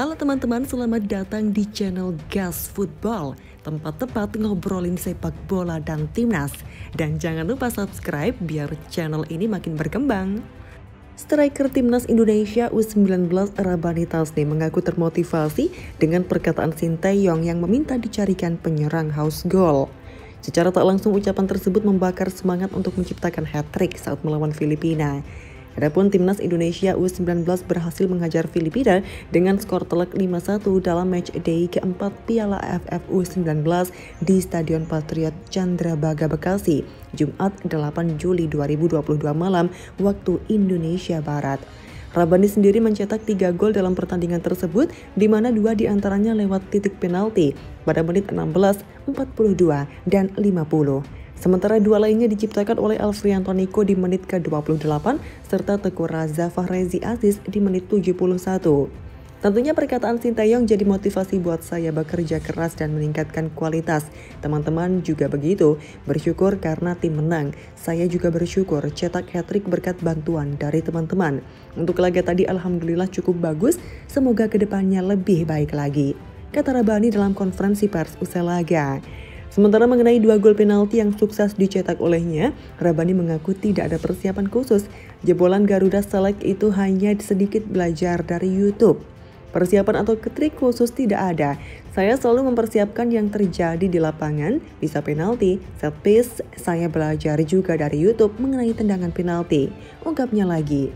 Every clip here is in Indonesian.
Halo teman-teman, selamat datang di channel Gas Football, tempat tepat ngobrolin sepak bola dan timnas. Dan jangan lupa subscribe biar channel ini makin berkembang. Striker timnas Indonesia U19 Rabani Tasnim mengaku termotivasi dengan perkataan Sinteyong yang meminta dicarikan penyerang haus gol. Secara tak langsung ucapan tersebut membakar semangat untuk menciptakan hat-trick saat melawan Filipina. Adapun timnas Indonesia U19 berhasil menghajar Filipina dengan skor telak 5-1 dalam match day keempat Piala AFF U19 di Stadion Patriot Candrabaga Bekasi, Jumat 8 Juli 2022 malam waktu Indonesia Barat. Rabani sendiri mencetak 3 gol dalam pertandingan tersebut, di mana 2 diantaranya lewat titik penalti pada menit 16, 42, dan 50. Sementara 2 lainnya diciptakan oleh Alfrianto Niko di menit ke-28 serta Teguh Raza Fahrezi Aziz di menit 71. Tentunya perkataan Sinteyong jadi motivasi buat saya bekerja keras dan meningkatkan kualitas. Teman-teman juga begitu, bersyukur karena tim menang. Saya juga bersyukur cetak hat-trick berkat bantuan dari teman-teman. Untuk laga tadi alhamdulillah cukup bagus, semoga kedepannya lebih baik lagi, kata Rabani dalam konferensi pers usai laga. Sementara mengenai 2 gol penalti yang sukses dicetak olehnya, Rabani mengaku tidak ada persiapan khusus. Jebolan Garuda Select itu hanya sedikit belajar dari YouTube. Persiapan atau trik khusus tidak ada. Saya selalu mempersiapkan yang terjadi di lapangan, bisa penalti, set piece. Saya belajar juga dari YouTube mengenai tendangan penalti, ungkapnya lagi.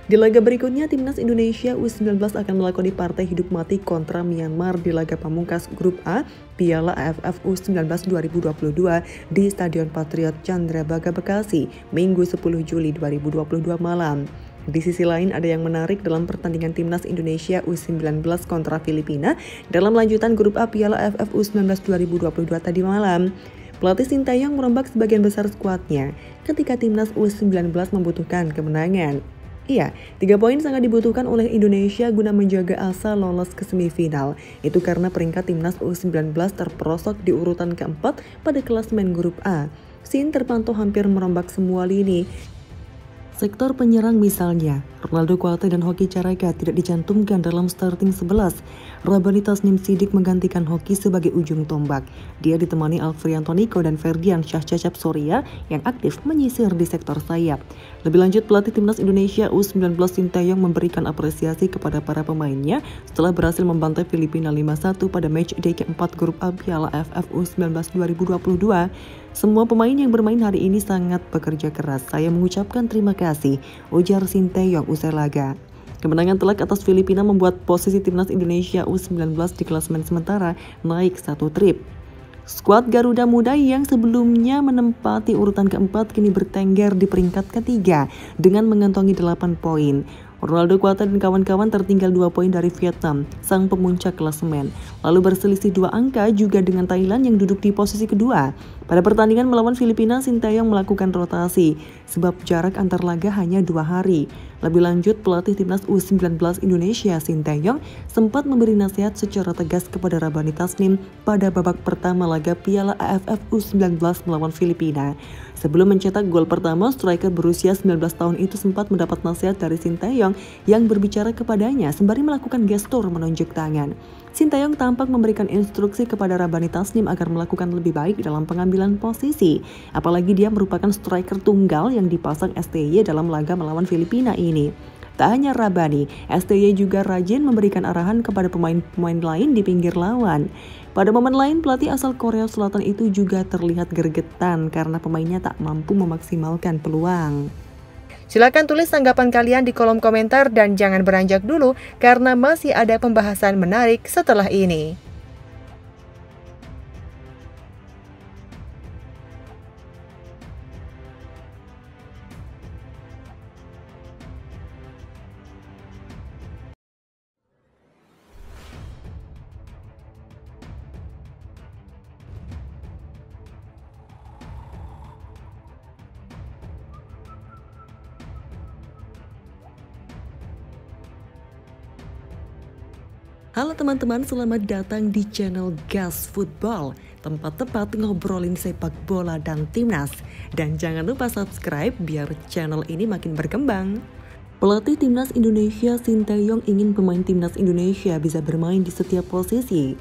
Di laga berikutnya, timnas Indonesia U19 akan melakoni partai hidup mati kontra Myanmar di laga pamungkas Grup A Piala AFF U19 2022 di Stadion Patriot Candrabaga Bekasi, Minggu 10 Juli 2022 malam. Di sisi lain, ada yang menarik dalam pertandingan timnas Indonesia U19 kontra Filipina dalam lanjutan Grup A Piala AFF U19 2022 tadi malam. Pelatih Sinteyong merombak sebagian besar skuadnya ketika timnas U19 membutuhkan kemenangan. Iya, 3 poin sangat dibutuhkan oleh Indonesia guna menjaga asa lolos ke semifinal. Itu karena peringkat timnas U19 terperosok di urutan keempat pada klasemen grup A. Sin terpantau hampir merombak semua lini. Sektor penyerang misalnya, Ronaldo Kuate dan Hoki Caraka tidak dicantumkan dalam starting 11. Rabani Tasnim Sidik menggantikan Hoki sebagai ujung tombak. Dia ditemani Alfrianto Niko dan Ferdian Syahcacap Soria yang aktif menyisir di sektor sayap. Lebih lanjut, pelatih timnas Indonesia U19 Sinteyong memberikan apresiasi kepada para pemainnya setelah berhasil membantai Filipina 5-1 pada match day keempat Grup A Piala AFF U19 2022. Semua pemain yang bermain hari ini sangat bekerja keras. Saya mengucapkan terima kasih, ujar Sinteyong usai laga. Kemenangan telak atas Filipina membuat posisi timnas Indonesia U19 di klasemen sementara naik 1 trip. Skuad Garuda Muda yang sebelumnya menempati urutan keempat kini bertengger di peringkat ketiga dengan mengantongi 8 poin. Ronaldo Kuate dan kawan-kawan tertinggal 2 poin dari Vietnam, sang pemuncak klasemen. Lalu berselisih 2 angka juga dengan Thailand yang duduk di posisi kedua. Pada pertandingan melawan Filipina, Sinteyong melakukan rotasi, sebab jarak antar laga hanya 2 hari. Lebih lanjut, pelatih timnas U19 Indonesia Sinteyong sempat memberi nasihat secara tegas kepada Rabani Tasnim pada babak pertama laga Piala AFF U19 melawan Filipina. Sebelum mencetak gol pertama, striker berusia 19 tahun itu sempat mendapat nasihat dari Sinteyong yang berbicara kepadanya sembari melakukan gestur menunjuk tangan. Sinteyong tampak memberikan instruksi kepada Rabani Tasnim agar melakukan lebih baik dalam pengambilan posisi. Apalagi dia merupakan striker tunggal yang dipasang STY dalam laga melawan Filipina ini. Tak hanya Rabani, STY juga rajin memberikan arahan kepada pemain-pemain lain di pinggir lawan. Pada momen lain, pelatih asal Korea Selatan itu juga terlihat gregetan karena pemainnya tak mampu memaksimalkan peluang. Silakan tulis tanggapan kalian di kolom komentar dan jangan beranjak dulu karena masih ada pembahasan menarik setelah ini. Halo teman-teman, selamat datang di channel Gas Football, tempat tepat ngobrolin sepak bola dan timnas. Dan jangan lupa subscribe biar channel ini makin berkembang. Pelatih Timnas Indonesia Sinteyong ingin pemain Timnas Indonesia bisa bermain di setiap posisi.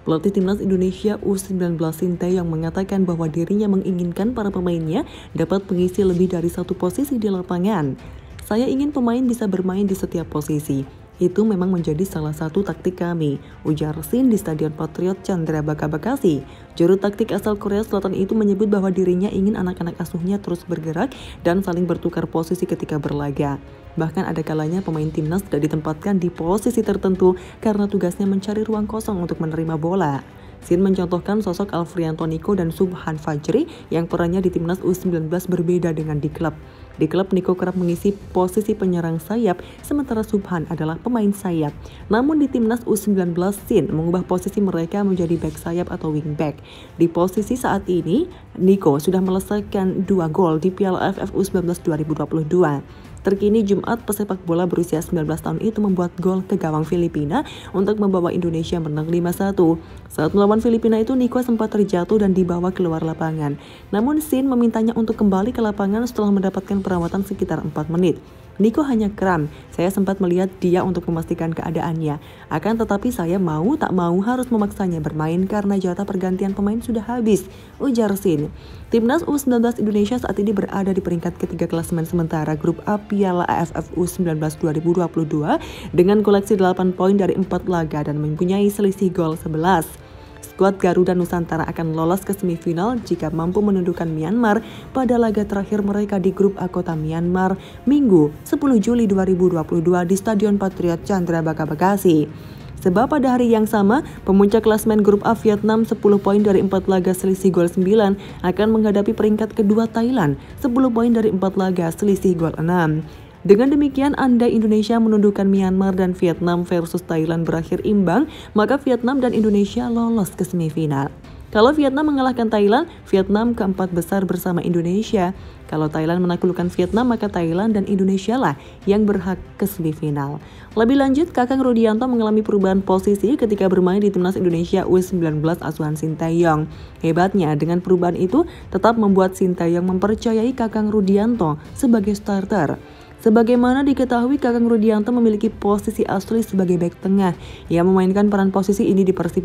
Pelatih Timnas Indonesia U19 Sinteyong mengatakan bahwa dirinya menginginkan para pemainnya dapat mengisi lebih dari satu posisi di lapangan. Saya ingin pemain bisa bermain di setiap posisi. Itu memang menjadi salah satu taktik kami, ujar Sin di Stadion Patriot Candrabaga Bekasi. Juru taktik asal Korea Selatan itu menyebut bahwa dirinya ingin anak-anak asuhnya terus bergerak dan saling bertukar posisi ketika berlaga. Bahkan ada kalanya pemain timnas tidak ditempatkan di posisi tertentu karena tugasnya mencari ruang kosong untuk menerima bola. Sin mencontohkan sosok Alfrianto Niko dan Subhan Fajri yang perannya di timnas U19 berbeda dengan di klub. Di klub, Niko kerap mengisi posisi penyerang sayap, sementara Subhan adalah pemain sayap. Namun di timnas U19, Sin mengubah posisi mereka menjadi back sayap atau wingback. Di posisi saat ini, Niko sudah melesaikan 2 gol di Piala AFF U19 2022. Terkini Jumat, pesepak bola berusia 19 tahun itu membuat gol ke gawang Filipina untuk membawa Indonesia menang 5-1. Saat melawan Filipina itu, Niko sempat terjatuh dan dibawa keluar lapangan. Namun Sin memintanya untuk kembali ke lapangan setelah mendapatkan perawatan sekitar 4 menit. Niko hanya kram, saya sempat melihat dia untuk memastikan keadaannya. Akan tetapi saya mau tak mau harus memaksanya bermain karena jatah pergantian pemain sudah habis, ujar Sin. Timnas U19 Indonesia saat ini berada di peringkat ketiga klasemen sementara grup A Piala AFF U19 2022 dengan koleksi 8 poin dari 4 laga dan mempunyai selisih gol 11. Skuad Garuda Nusantara akan lolos ke semifinal jika mampu menundukkan Myanmar pada laga terakhir mereka di grup A kota Myanmar Minggu 10 Juli 2022 di Stadion Patriot Candrabaga Bekasi. Sebab pada hari yang sama, pemuncak klasemen grup A Vietnam 10 poin dari 4 laga selisih gol 9 akan menghadapi peringkat kedua Thailand 10 poin dari 4 laga selisih gol 6. Dengan demikian, andai Indonesia menundukkan Myanmar dan Vietnam versus Thailand berakhir imbang, maka Vietnam dan Indonesia lolos ke semifinal. Kalau Vietnam mengalahkan Thailand, Vietnam keempat besar bersama Indonesia. Kalau Thailand menaklukkan Vietnam, maka Thailand dan Indonesia lah yang berhak ke semifinal. Lebih lanjut, Kakang Rudianto mengalami perubahan posisi ketika bermain di Timnas Indonesia U19 asuhan Sinteyong. Hebatnya, dengan perubahan itu tetap membuat Sinteyong mempercayai Kakang Rudianto sebagai starter. Sebagaimana diketahui, Kakang Rudianto memiliki posisi asli sebagai bek tengah. Ia memainkan peran posisi ini di Persib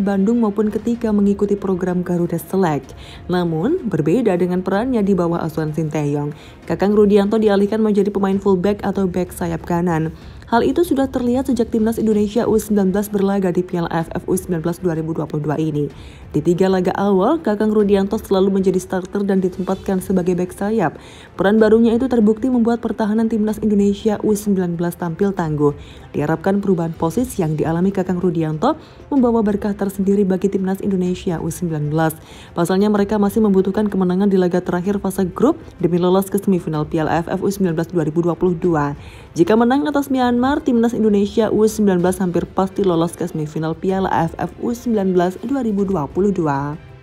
Bandung maupun ketika mengikuti program Garuda Select. Namun, berbeda dengan perannya di bawah asuhan Sinteyong. Kakang Rudianto dialihkan menjadi pemain fullback atau bek sayap kanan. Hal itu sudah terlihat sejak Timnas Indonesia U19 berlaga di Piala AFF U19 2022 ini. Di 3 laga awal, Kakang Rudianto selalu menjadi starter dan ditempatkan sebagai bek sayap. Peran barunya itu terbukti membuat pertahanan Timnas Indonesia U19 tampil tangguh. Diharapkan perubahan posisi yang dialami Kakang Rudianto membawa berkah tersendiri bagi Timnas Indonesia U19. Pasalnya mereka masih membutuhkan kemenangan di laga terakhir fase grup demi lolos ke semifinal Piala AFF U19 2022. Jika menang atas Myanmar, Timnas Indonesia U19 hampir pasti lolos ke semifinal Piala AFF U19 2022.